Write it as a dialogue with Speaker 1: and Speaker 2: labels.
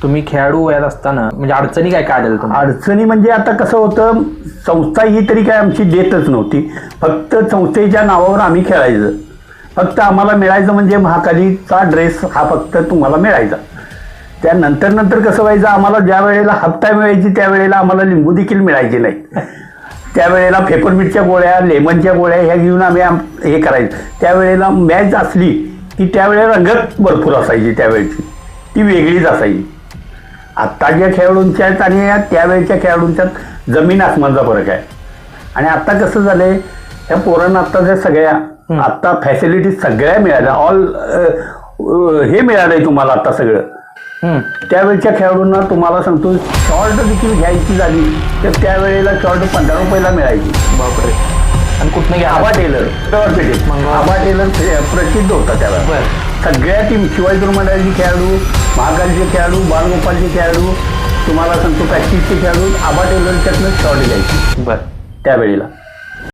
Speaker 1: तुम्ही खेळाडू वयात असताना म्हणजे अडचणी काय काय आल्या तुम्हाला?
Speaker 2: अडचणी म्हणजे आता कसं होतं, संस्था ही तरी काय आमची देतच नव्हती. फक्त संस्थेच्या नावावर आम्ही खेळायचं. फक्त आम्हाला मिळायचं म्हणजे महाकालीचा ड्रेस हा फक्त तुम्हाला मिळायचा. त्यानंतर कसं व्हायचं, आम्हाला ज्या वेळेला हप्ता मिळायची त्यावेळेला आम्हाला लिंबू देखील मिळायचे नाही. त्यावेळेला पेपरमिटच्या गोळ्या, लेमनच्या गोळ्या ह्या घेऊन आम्ही हे करायचं. त्यावेळेला मॅच असली की त्यावेळेला रंगत भरपूर असायची, त्यावेळची ती वेगळीच असायची. आत्ताच्या खेळाडूंच्या आणि त्यावेळेच्या खेळाडूंच्यात जमीन आसमानचा फरक आहे. आणि आता कसं झालंय, ह्या पोरांना आत्ताच्या सगळ्या आत्ता फॅसिलिटीज सगळ्या मिळाल्या. ऑल हे मिळालंय तुम्हाला आता सगळं. त्यावेळच्या खेळाडूंना तुम्हाला सांगतो, शॉर्ट देखील घ्यायची झाली तर त्यावेळेला शॉर्ट 15 रुपयाला मिळायची.
Speaker 1: बापरे. आणि कुठनं घ्या?
Speaker 2: आबा टेलर पेठेत. आबा टेलर प्रसिद्ध होता त्यावेळेला. सगळ्या टीम, शिवाजी मंडळाचे खेळाडू, महाकालचे खेळाडू, बाळगोपालचे खेळाडू, तुम्हाला सांगतो प्रॅक्टिसचे खेळाडू आबा टेलरच्यातनं शॉर्ट घ्यायची
Speaker 1: बरं
Speaker 2: त्यावेळेला.